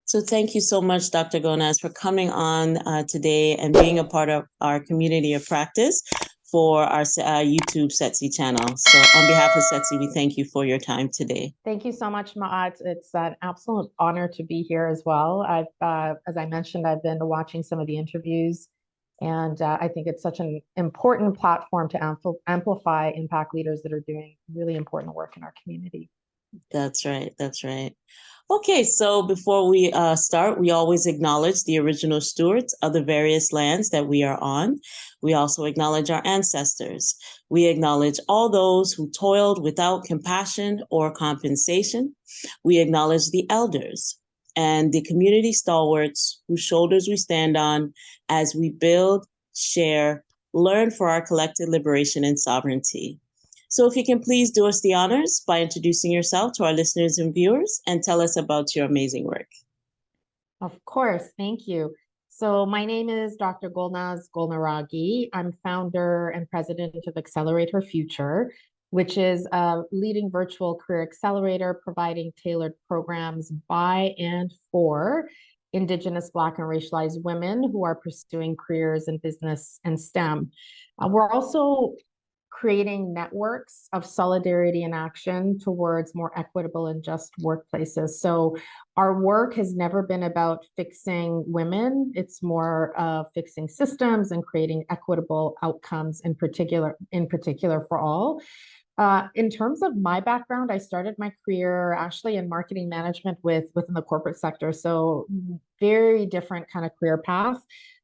So thank you so much, Dr. Golnaz, for coming on today and being a part of our community of practice for our YouTube SETSI channel. So on behalf of SETSI, we thank you for your time today. Thank you so much, Maat. It's an absolute honor to be here as well. As I mentioned, I've been watching some of the interviews, and I think it's such an important platform to amplify impact leaders that are doing really important work in our community. That's right. That's right. Okay, so before we start, we always acknowledge the original stewards of the various lands that we are on. We also acknowledge our ancestors. We acknowledge all those who toiled without compassion or compensation. We acknowledge the elders and the community stalwarts whose shoulders we stand on as we build, share, learn for our collective liberation and sovereignty. So if you can please do us the honors by introducing yourself to our listeners and viewers and tell us about your amazing work. Of course, thank you. So my name is Dr. Golnaraghi. I'm founder and president of Accelerator Future, which is a leading virtual career accelerator providing tailored programs by and for Indigenous, Black, and racialized women who are pursuing careers in business and STEM. We're also creating networks of solidarity and action towards more equitable and just workplaces. So our work has never been about fixing women. It's more of fixing systems and creating equitable outcomes in particular for all. In terms of my background, I started my career actually in marketing management within the corporate sector. So very different kind of career path.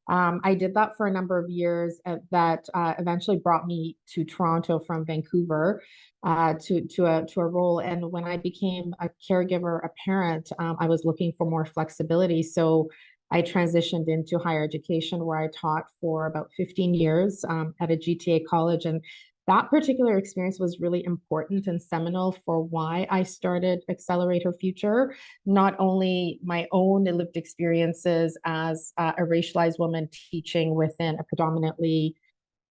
I did that for a number of years that eventually brought me to Toronto from Vancouver to a role. And when I became a caregiver, a parent, I was looking for more flexibility. So I transitioned into higher education where I taught for about 15 years at a GTA college. And that particular experience was really important and seminal for why I started Accelerator Future. Not only my own lived experiences as a racialized woman teaching within a predominantly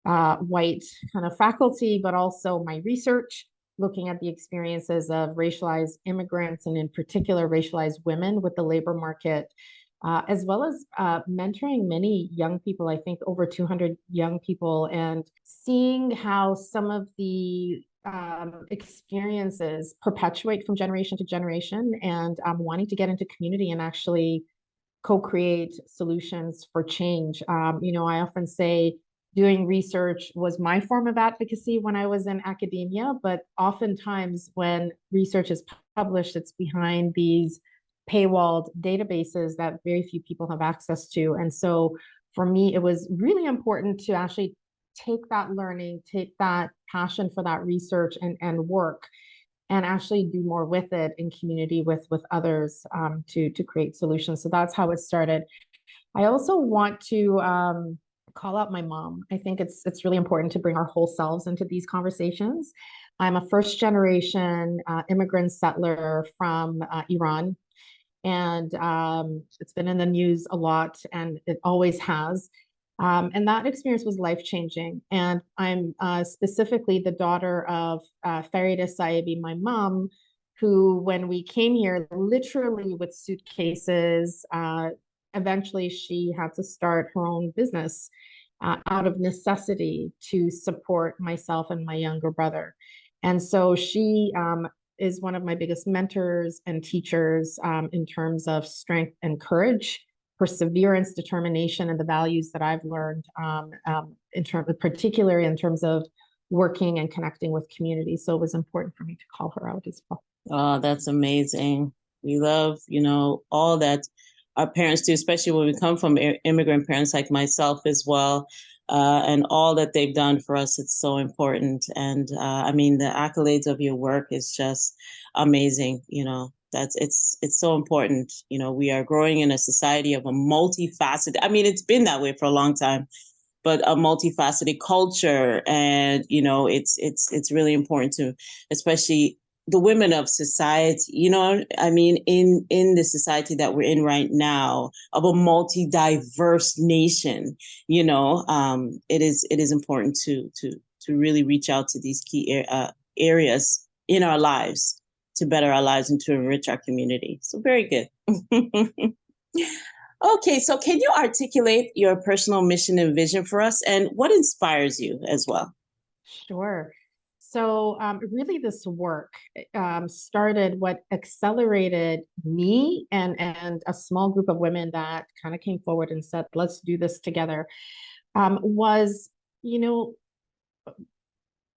white kind of faculty, but also my research looking at the experiences of racialized immigrants and in particular racialized women with the labor market. As well as mentoring many young people, I think over 200 young people, and seeing how some of the experiences perpetuate from generation to generation, and wanting to get into community and actually co-create solutions for change. I often say doing research was my form of advocacy when I was in academia, but oftentimes when research is published, it's behind these paywalled databases that very few people have access to. And so for me, it was really important to actually take that learning, take that passion for that research and work and actually do more with it in community with others to create solutions. So that's how it started. I also want to call out my mom. I think it's really important to bring our whole selves into these conversations. I'm a first generation immigrant settler from Iran, and it's been in the news a lot, and it always has. And that experience was life-changing. And I'm specifically the daughter of Farida Saebi, my mom, who, when we came here, literally with suitcases, eventually she had to start her own business out of necessity to support myself and my younger brother. And so she is one of my biggest mentors and teachers in terms of strength and courage, perseverance, determination, and the values that I've learned particularly in terms of working and connecting with community. So it was important for me to call her out as well. Oh, that's amazing. We love, all that our parents do, especially when we come from immigrant parents like myself as well. And all that they've done for us, it's so important. And the accolades of your work is just amazing. It's so important. We are growing in a society of a multifaceted. It's been that way for a long time, but a multifaceted culture, and it's really important to, especially the women of society, in the society that we're in right now, of a multi-diverse nation, it is important to really reach out to these key areas in our lives to better our lives and to enrich our community. So very good. Okay, so can you articulate your personal mission and vision for us, and what inspires you as well? Sure. So, really, this work started what accelerated me and a small group of women that kind of came forward and said, "Let's do this together." Was you know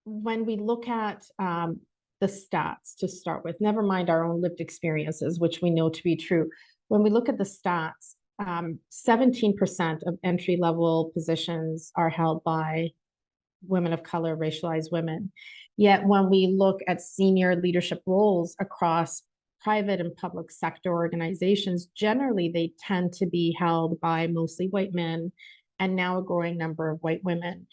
when we look at the stats to start with, never mind our own lived experiences, which we know to be true. When we look at the stats, 17% of entry level positions are held by women of color, racialized women. Yet when we look at senior leadership roles across private and public sector organizations, generally they tend to be held by mostly white men and now a growing number of white women.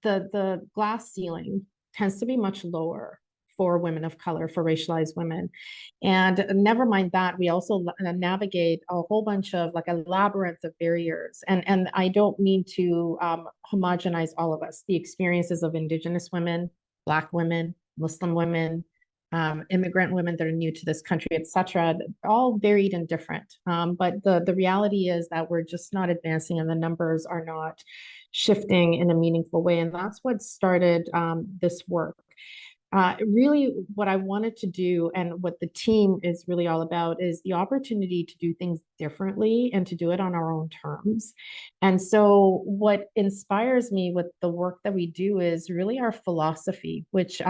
The glass ceiling tends to be much lower for women of color, for racialized women. And never mind that, we also navigate a whole bunch of like a labyrinth of barriers. And I don't mean to homogenize all of us. The experiences of Indigenous women, Black women, Muslim women, immigrant women that are new to this country, et cetera, all varied and different. But the reality is that we're just not advancing and the numbers are not shifting in a meaningful way. And that's what started this work. Really, what I wanted to do and what the team is really all about is the opportunity to do things differently and to do it on our own terms. And so, what inspires me with the work that we do is really our philosophy, which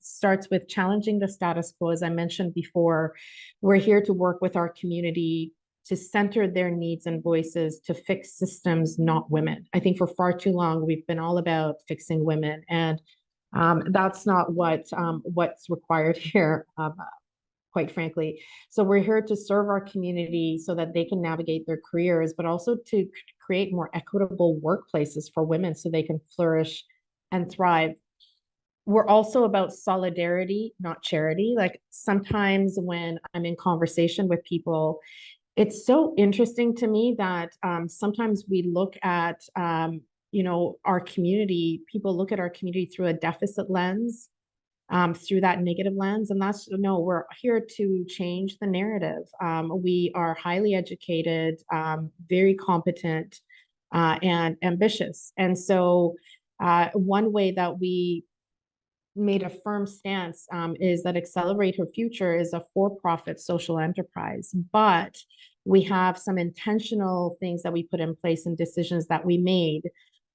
starts with challenging the status quo. As I mentioned before, we're here to work with our community to center their needs and voices to fix systems, not women. I think for far too long, we've been all about fixing women. And that's not what's required here, quite frankly. So we're here to serve our community so that they can navigate their careers, but also to create more equitable workplaces for women so they can flourish and thrive. We're also about solidarity, not charity. Like sometimes when I'm in conversation with people, it's so interesting to me that sometimes we look at our community, people look at our community through a deficit lens, through that negative lens. And that's no, we're here to change the narrative. We are highly educated, very competent, and ambitious. And so one way that we made a firm stance is that Accelerate Her Future is a for-profit social enterprise, but we have some intentional things that we put in place and decisions that we made.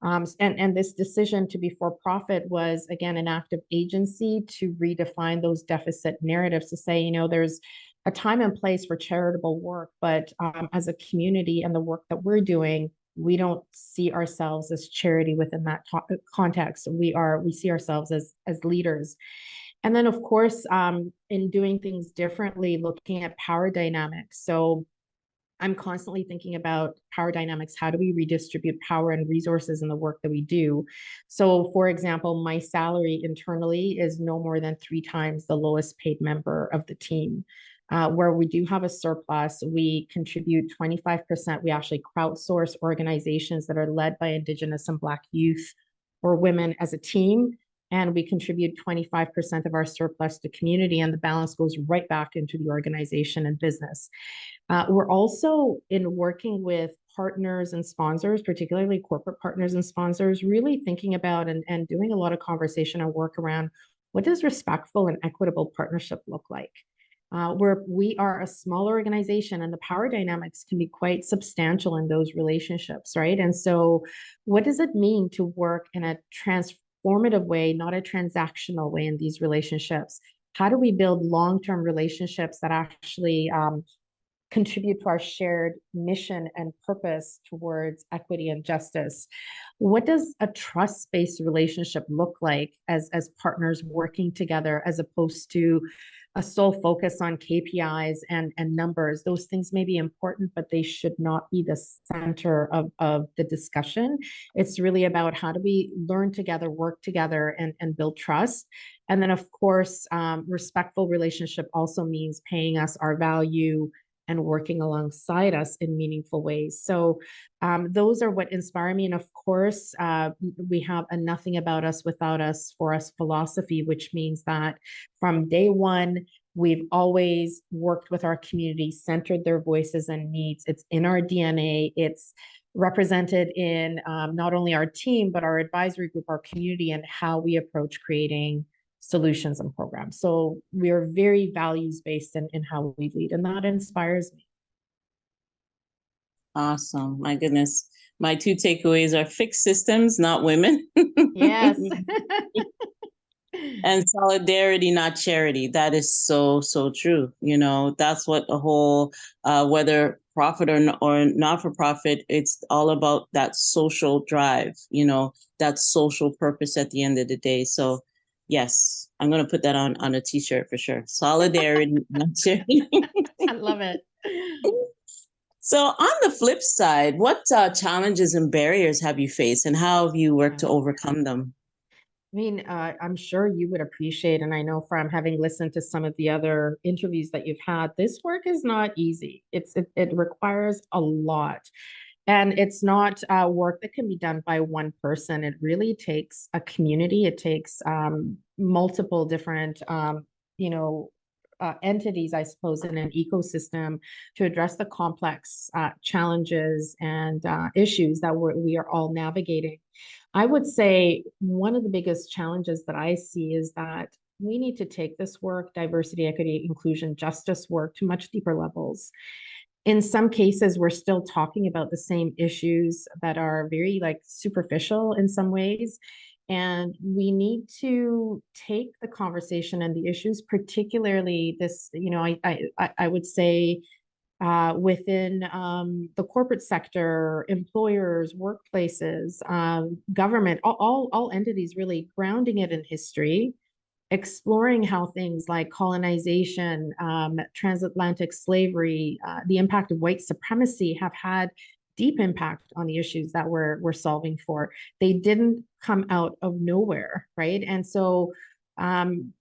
And this decision to be for-profit was, again, an act of agency to redefine those deficit narratives to say, there's a time and place for charitable work, but as a community and the work that we're doing, we don't see ourselves as charity within that context. We see ourselves as leaders. And then, of course, in doing things differently, looking at power dynamics. So I'm constantly thinking about power dynamics. How do we redistribute power and resources in the work that we do? So, for example, my salary internally is no more than 3 times the lowest paid member of the team. Where we do have a surplus, we contribute 25%. We actually crowdsource organizations that are led by Indigenous and Black youth or women as a team. And we contribute 25% of our surplus to community, and the balance goes right back into the organization and business. We're also in working with partners and sponsors, particularly corporate partners and sponsors, really thinking about and doing a lot of conversation and work around what does respectful and equitable partnership look like? Where we are a small organization and the power dynamics can be quite substantial in those relationships, right? And so, what does it mean to work in a transformative way, not a transactional way in these relationships? How do we build long-term relationships that actually contribute to our shared mission and purpose towards equity and justice? What does a trust-based relationship look like as partners working together as opposed to a sole focus on KPIs and numbers? Those things may be important, but they should not be the center of the discussion. It's really about how do we learn together, work together, and build trust. And then, of course, respectful relationship also means paying us our value and working alongside us in meaningful ways. So those are what inspire me. And of course, we have a nothing about us without us for us philosophy, which means that from day one, We've always worked with our community, centered their voices and needs. It's in our DNA. It's represented in not only our team, but our advisory group, our community, and how we approach creating solutions and programs. So we are very values based in how we lead, and that inspires me. Awesome. My goodness. My two takeaways are fixed systems, not women. Yes. And solidarity, not charity. That is so, so true. You know, that's what the whole, whether profit or not for profit, it's all about that social drive, you know, that social purpose at the end of the day. So, yes, I'm going to put that on a t-shirt for sure. Solidarity, not charity. I love it. So, on the flip side, what challenges and barriers have you faced, and how have you worked to overcome them? I mean, I'm sure you would appreciate, and I know from having listened to some of the other interviews that you've had, this work is not easy. It requires a lot, and it's not work that can be done by one person. It really takes a community. It takes multiple different, you know, entities, I suppose, in an ecosystem to address the complex challenges and issues that we are all navigating. I would say one of the biggest challenges that I see is that we need to take this work, diversity, equity, inclusion, justice work, to much deeper levels. In some cases, we're still talking about the same issues that are very like superficial in some ways. And we need to take the conversation and the issues, particularly this, I would say within the corporate sector, employers, workplaces, government, all entities, really grounding it in history, exploring how things like colonization, transatlantic slavery, the impact of white supremacy have had deep impact on the issues that we're solving for. They didn't come out of nowhere, right? And so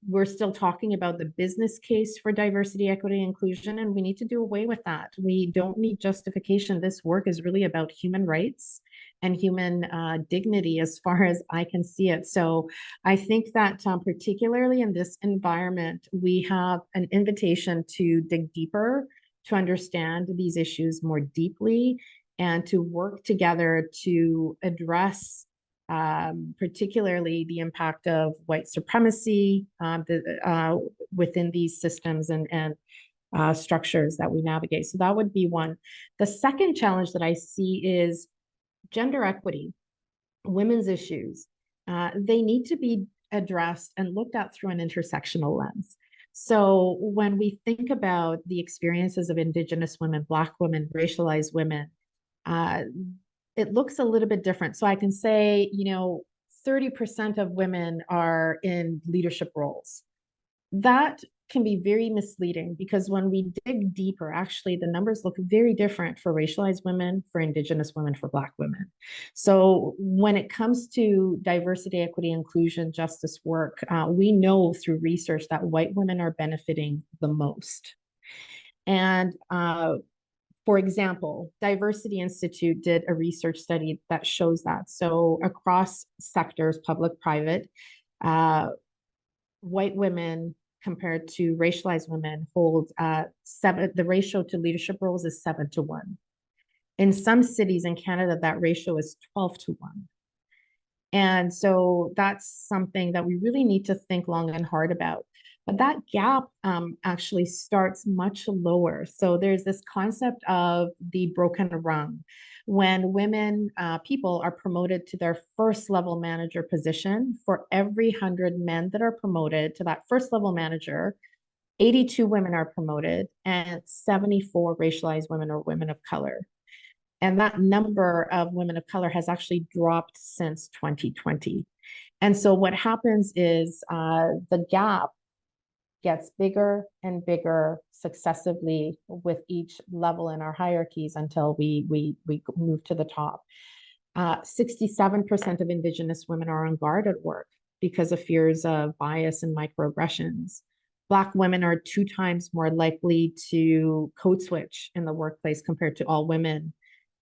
we're still talking about the business case for diversity, equity, inclusion, and we need to do away with that. We don't need justification. This work is really about human rights and human dignity as far as I can see it. So I think that particularly in this environment, we have an invitation to dig deeper, to understand these issues more deeply, and to work together to address particularly the impact of white supremacy within these systems and structures that we navigate. So that would be one. The second challenge that I see is gender equity, women's issues. They need to be addressed and looked at through an intersectional lens. So when we think about the experiences of Indigenous women, Black women, racialized women, uh, it looks a little bit different. So I can say, 30% of women are in leadership roles. That can be very misleading because when we dig deeper, actually, the numbers look very different for racialized women, for Indigenous women, for Black women. So when it comes to diversity, equity, inclusion, justice work, we know through research that white women are benefiting the most. And for example, Diversity Institute did a research study that shows that. So across sectors, public, private, white women compared to racialized women hold the ratio to leadership roles is 7-1. In some cities in Canada, that ratio is 12-1. And so that's something that we really need to think long and hard about. But that gap actually starts much lower. So there's this concept of the broken rung. When women, people are promoted to their first level manager position, for every 100 men that are promoted to that first level manager, 82 women are promoted and 74 racialized women or women of color. And that number of women of color has actually dropped since 2020. And so what happens is the gap gets bigger and bigger successively with each level in our hierarchies until we move to the top. 67% of Indigenous women are on guard at work because of fears of bias and microaggressions. Black women are 2 times more likely to code switch in the workplace compared to all women.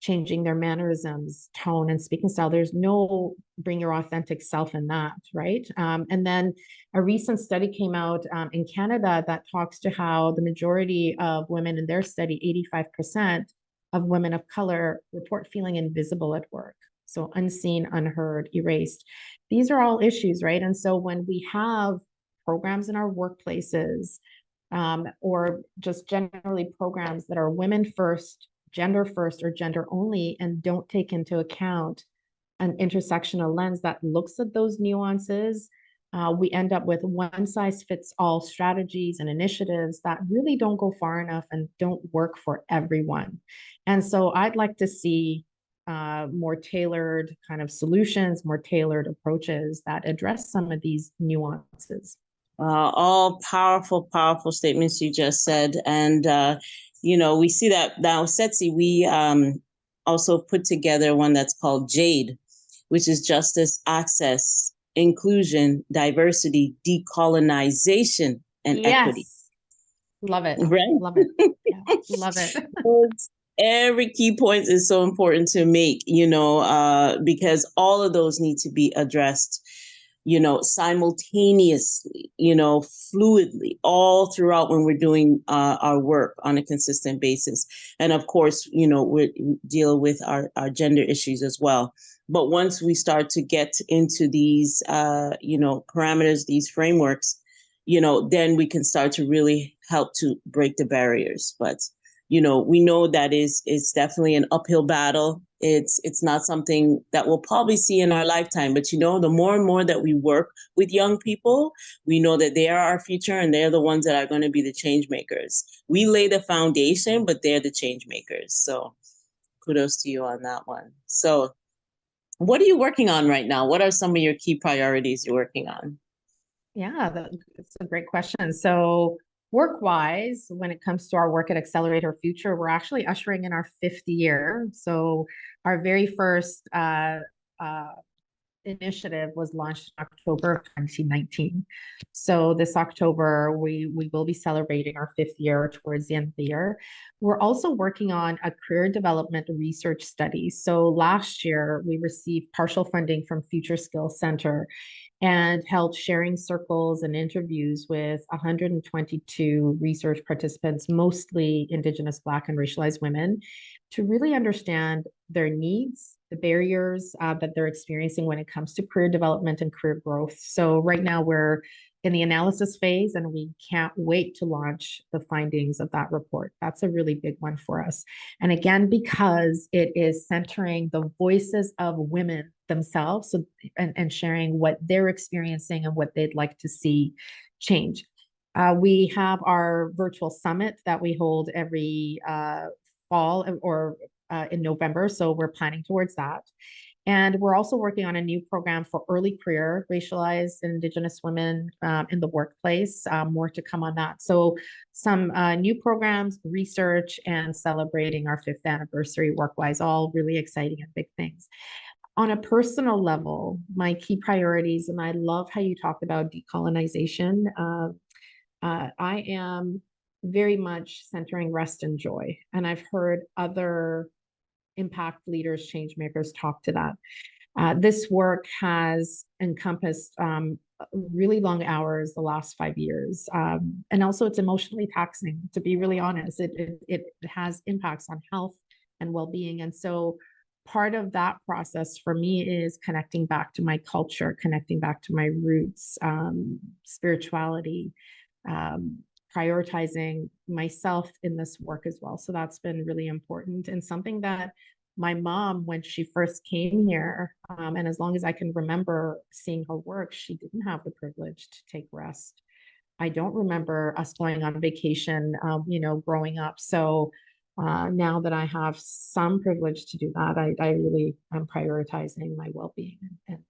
changing their mannerisms, tone, and speaking style. There's no bring your authentic self in that, right? And then a recent study came out in Canada that talks to how the majority of women in their study, 85% of women of color, report feeling invisible at work. So unseen, unheard, erased. These are all issues, right? And so when we have programs in our workplaces, or just generally programs that are women first, or gender only, and don't take into account an intersectional lens that looks at those nuances, we end up with one size fits all strategies and initiatives that really don't go far enough and don't work for everyone. And so I'd like to see more tailored kind of solutions, more tailored approaches that address some of these nuances. All powerful, powerful statements you just said. And, we see that now, Setsi, we also put together one that's called JADE, which is justice, access, inclusion, diversity, decolonization, and equity. Yes. Love it. Right? Love it. Yeah, love it. Every key point is so important to make, because all of those need to be addressed, simultaneously, fluidly, all throughout when we're doing our work on a consistent basis. And of course, we deal with our gender issues as well. But once we start to get into these, parameters, these frameworks, then we can start to really help to break the barriers. But we know that it's definitely an uphill battle. It's not something that we'll probably see in our lifetime. But the more and more that we work with young people, we know that they are our future and they're the ones that are going to be the change makers. We lay the foundation, but they're the change makers. So kudos to you on that one. So what are you working on right now? What are some of your key priorities you're working on? Yeah, that's a great question. So work-wise, when it comes to our work at Accelerator Future, we're actually ushering in our 5th year. So our very first initiative was launched in October of 2019. So this October, we will be celebrating our 5th year towards the end of the year. We're also working on a career development research study. So last year, we received partial funding from Future Skills Center and held sharing circles and interviews with 122 research participants, mostly Indigenous, Black, and racialized women, to really understand their needs, the barriers that they're experiencing when it comes to career development and career growth. So right now we're in the analysis phase and we can't wait to launch the findings of that report. That's a really big one for us. And again, because it is centering the voices of women themselves, so, and sharing what they're experiencing and what they'd like to see change. We have our virtual summit that we hold every fall or in November. So we're planning towards that. And we're also working on a new program for early career racialized and Indigenous women in the workplace. More to come on that. So some new programs, research, and celebrating our 5th anniversary work-wise, all really exciting and big things. On a personal level, my key priorities, and I love how you talked about decolonization. I am very much centering rest and joy. And I've heard other impact leaders, change makers talk to that. This work has encompassed really long hours the last 5 years. And also it's emotionally taxing, to be really honest. It has impacts on health and well-being. And so part of that process for me is connecting back to my culture, connecting back to my roots, spirituality, prioritizing myself in this work as well. So that's been really important and something that my mom, when she first came here, and as long as I can remember seeing her work, she didn't have the privilege to take rest. I don't remember us going on vacation, growing up. So now that I have some privilege to do that, I really am prioritizing my well-being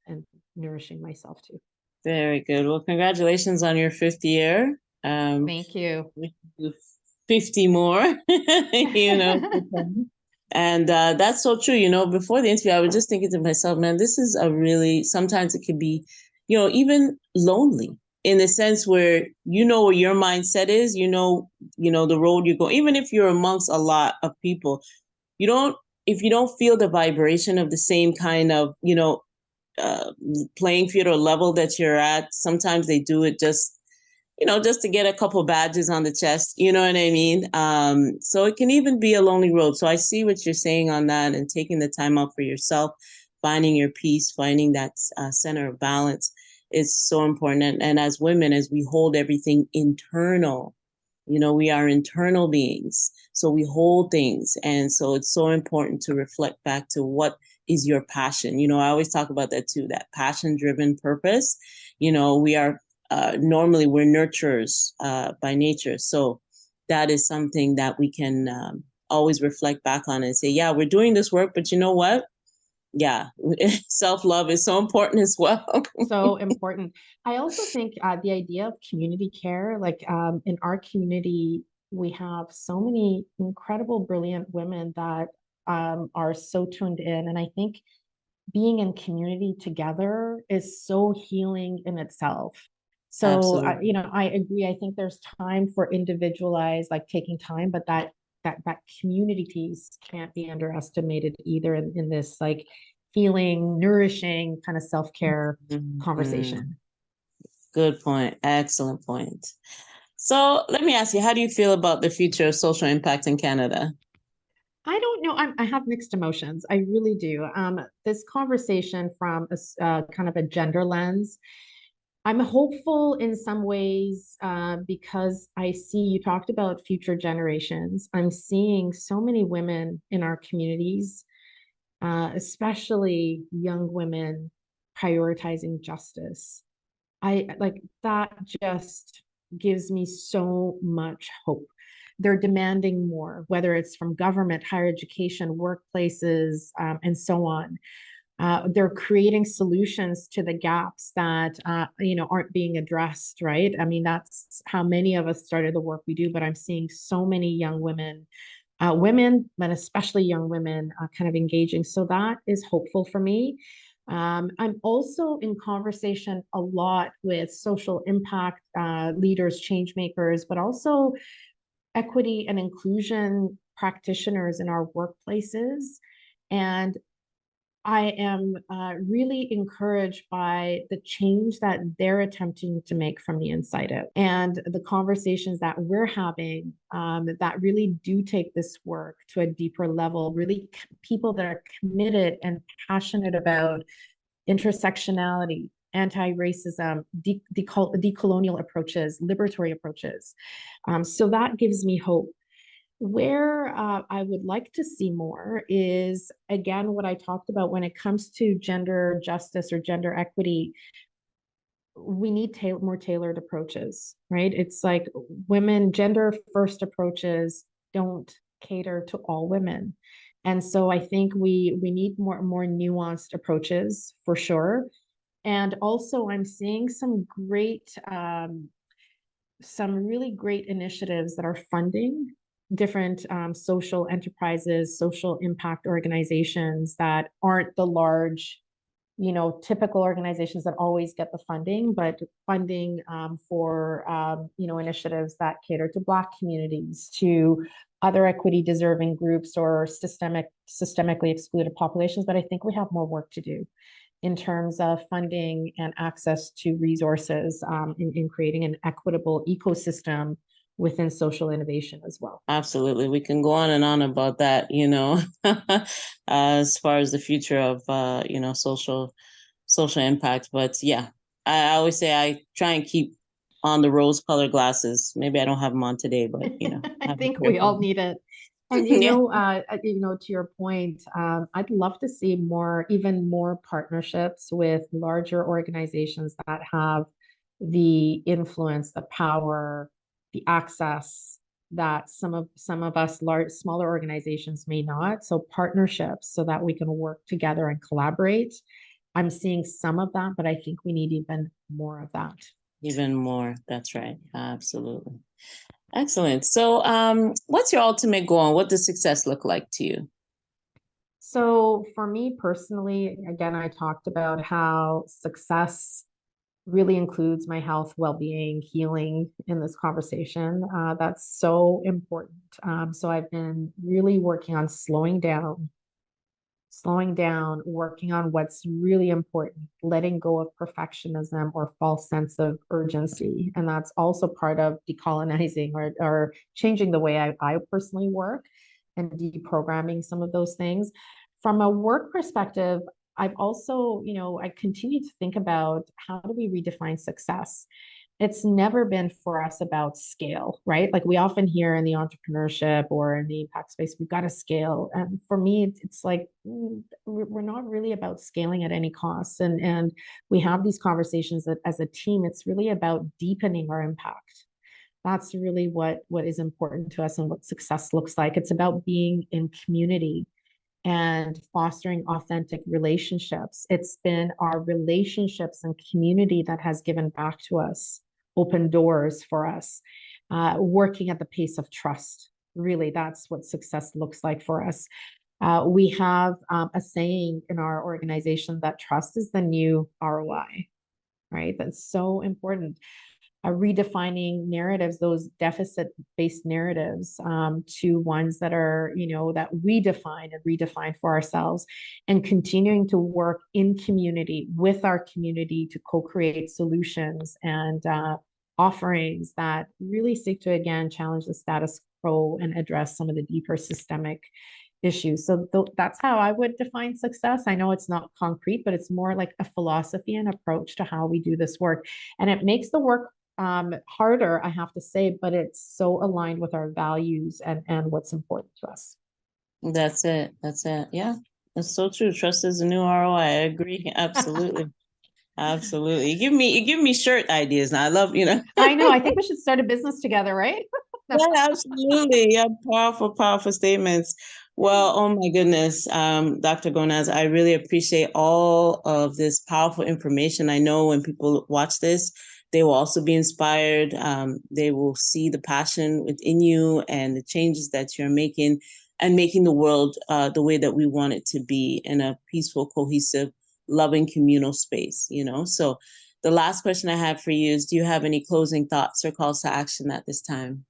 and nourishing myself too. Very good. Well, congratulations on your 5th year. Thank you. We can do 50 more, And that's so true. Before the interview, I was just thinking to myself, man, this is sometimes it can be, even lonely in the sense where where your mindset is, the road you're going. Even if you're amongst a lot of people, you don't if you don't feel the vibration of the same kind of, uh, playing field or level that you're at, sometimes they do it just, just to get a couple badges on the chest, you know what I mean? So it can even be a lonely road. So I see what you're saying on that, and taking the time out for yourself, finding your peace, finding that center of balance is so important. And as women, as we hold everything internal, we are internal beings. So we hold things. And so it's so important to reflect back to what is your passion. I always talk about that too, that passion driven purpose. We are normally we're nurturers by nature. So that is something that we can always reflect back on and say, yeah, we're doing this work, but you know what? Yeah, self-love is so important as well. So important. I also think the idea of community care, like in our community, we have so many incredible, brilliant women that are so tuned in. And I think being in community together is so healing in itself. So, Absolutely. I agree. I think there's time for individualized, like taking time, but that community piece can't be underestimated either in this like healing, nourishing kind of self-care Mhm. conversation. Good point. Excellent point. So let me ask you, how do you feel about the future of social impact in Canada? I don't know. I have mixed emotions. I really do. This conversation from kind of a gender lens, I'm hopeful in some ways because I see you talked about future generations. I'm seeing so many women in our communities, especially young women, prioritizing justice. I like that just gives me so much hope. They're demanding more, whether it's from government, higher education, workplaces, and so on. They're creating solutions to the gaps that aren't being addressed, right? I mean, that's how many of us started the work we do, but I'm seeing so many young women, but especially young women, kind of engaging. So that is hopeful for me. I'm also in conversation a lot with social impact leaders, change makers, but also equity and inclusion practitioners in our workplaces. And I am really encouraged by the change that they're attempting to make from the inside out, and the conversations that we're having that really do take this work to a deeper level. Really, people that are committed and passionate about intersectionality, anti-racism, decolonial approaches, liberatory approaches. So that gives me hope. Where I would like to see more is, again, what I talked about when it comes to gender justice or gender equity. We need more tailored approaches, right? It's like women, gender first approaches don't cater to all women. And so I think we need more nuanced approaches for sure. And also, I'm seeing some really great initiatives that are funding different social enterprises, social impact organizations that aren't the large, typical organizations that always get the funding, but funding for, initiatives that cater to Black communities, to other equity deserving groups or systemically excluded populations. But I think we have more work to do in terms of funding and access to resources in creating an equitable ecosystem within social innovation as well. Absolutely. We can go on and on about that, as far as the future of, social impact. But yeah, I always say I try and keep on the rose-colored glasses. Maybe I don't have them on today, but I have a think pair we all on. need it. And Yeah. to your point, I'd love to see even more partnerships with larger organizations that have the influence, the power, the access that some of us smaller organizations may not. So partnerships so that we can work together and collaborate. I'm seeing some of that, but I think we need even more of that. Even more. That's right. Absolutely. Excellent. So, what's your ultimate goal and what does success look like to you? So for me personally, again, I talked about how success really includes my health, well-being, healing in this conversation. That's so important. So I've been really working on slowing down, slowing down, working on what's really important, letting go of perfectionism or false sense of urgency. And that's also part of decolonizing or changing the way I personally work and deprogramming some of those things. From a work perspective, I've also, I continue to think about how do we redefine success? It's never been for us about scale, right? Like we often hear in the entrepreneurship or in the impact space, we've got to scale. And for me, it's like we're not really about scaling at any cost. And we have these conversations that as a team, it's really about deepening our impact. That's really what is important to us and what success looks like. It's about being in community and fostering authentic relationships. It's been our relationships and community that has given back to us, open doors for us, working at the pace of trust. Really, that's what success looks like for us. We have a saying in our organization that trust is the new ROI, right? That's so important. Redefining narratives, those deficit-based narratives, to ones that are, that we define and redefine for ourselves, and continuing to work in community with our community to co-create solutions and offerings that really seek to, again, challenge the status quo and address some of the deeper systemic issues. So that's how I would define success. I know it's not concrete, but it's more like a philosophy and approach to how we do this work. And it makes the work harder, I have to say, but it's so aligned with our values and what's important to us. That's it. That's it. Yeah, that's so true. Trust is the new ROI. I agree. Absolutely. Absolutely. You give me shirt ideas now. I love, I know. I think we should start a business together, right? Yeah, absolutely. Yeah, powerful, powerful statements. Well, oh my goodness, Dr. Golnaz, I really appreciate all of this powerful information. I know when people watch this, they will also be inspired. They will see the passion within you and the changes that you're making and making the world the way that we want it to be in a peaceful, cohesive, loving communal space, So the last question I have for you is, do you have any closing thoughts or calls to action at this time?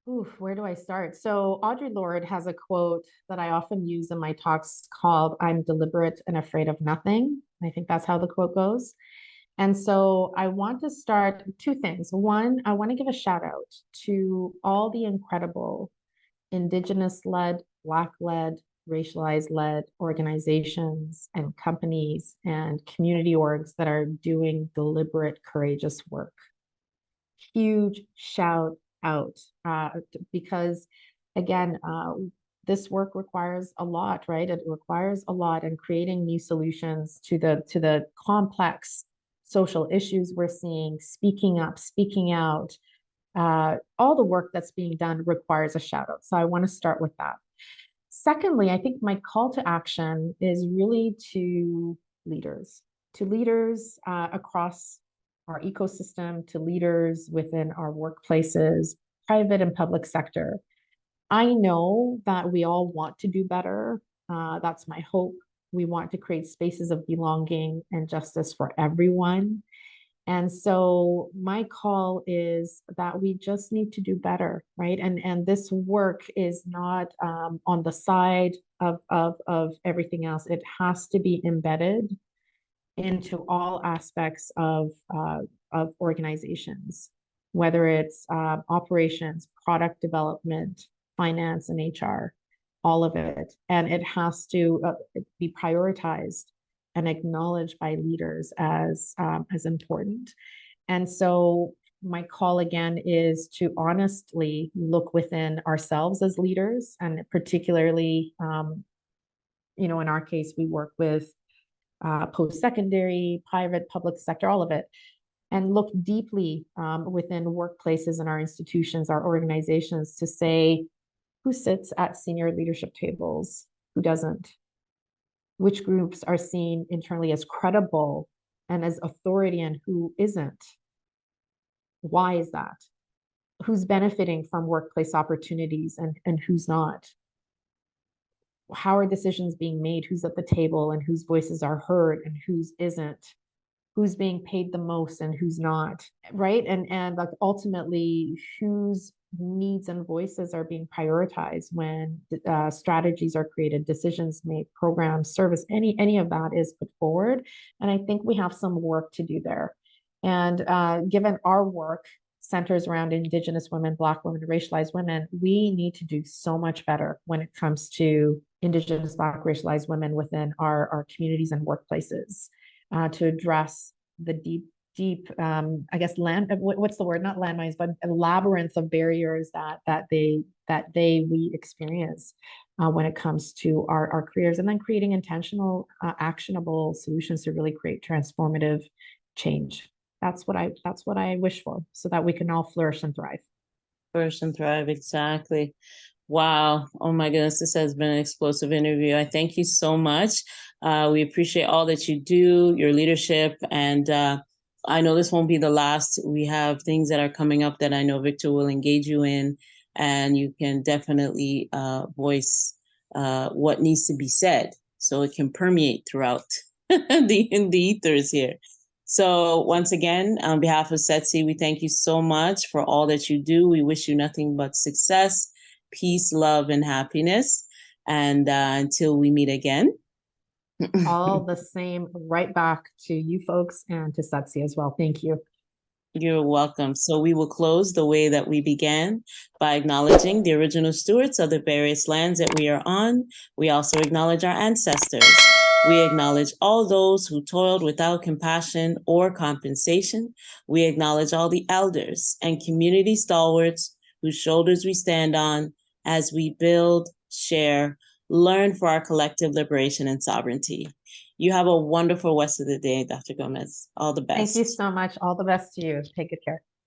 Oof, where do I start? So Audre Lorde has a quote that I often use in my talks called, "I'm deliberate and afraid of nothing." I think that's how the quote goes. And so I want to start two things. One, I want to give a shout out to all the incredible Indigenous led, Black led, racialized led organizations and companies and community orgs that are doing deliberate, courageous work. Huge shout out, because again, this work requires a lot, right? It requires a lot, and creating new solutions to the complex social issues we're seeing, speaking up, speaking out, all the work that's being done requires a shout out. So I want to start with that. Secondly, I think my call to action is really to leaders across our ecosystem, to leaders within our workplaces, private and public sector. I know that we all want to do better. That's my hope. We want to create spaces of belonging and justice for everyone. And so my call is that we just need to do better, right? And this work is not on the side of everything else. It has to be embedded into all aspects of organizations, whether it's operations, product development, finance, and HR, all of it. And it has to be prioritized and acknowledged by leaders as important. And so my call again is to honestly look within ourselves as leaders, and particularly, in our case, we work with post-secondary, private, public sector, all of it, and look deeply within workplaces and our institutions, our organizations, to say who sits at senior leadership tables, who doesn't, which groups are seen internally as credible and as authority, and who isn't. Why is that? Who's benefiting from workplace opportunities and who's not? How are decisions being made? Who's at the table and whose voices are heard and whose isn't? who's being paid the most and who's not, right? And like ultimately whose needs and voices are being prioritized when strategies are created, decisions made, programs, service, any of that is put forward. And I think we have some work to do there. And given our work centers around Indigenous women, Black women, racialized women, we need to do so much better when it comes to Indigenous, Black, racialized women within our communities and workplaces to address the deep, I guess, what's the word? Not landmines, but a labyrinth of barriers we experience when it comes to our careers, and then creating intentional, actionable solutions to really create transformative change. That's what I wish for, so that we can all flourish and thrive. Flourish and thrive, exactly. Wow. Oh my goodness, this has been an explosive interview. I thank you so much. We appreciate all that you do, your leadership, and I know this won't be the last. We have things that are coming up that I know Victor will engage you in, and you can definitely voice what needs to be said so it can permeate throughout in the ethers here. So once again, on behalf of SETSI, we thank you so much for all that you do. We wish you nothing but success, peace, love, and happiness. And until we meet again. All the same, right back to you folks and to SETSI as well. Thank you. You're welcome. So we will close the way that we began by acknowledging the original stewards of the various lands that we are on. We also acknowledge our ancestors. We acknowledge all those who toiled without compassion or compensation. We acknowledge all the elders and community stalwarts whose shoulders we stand on as we build, share, learn for our collective liberation and sovereignty. You have a wonderful rest of the day, Dr. Gomez. All the best. Thank you so much. All the best to you. Take good care.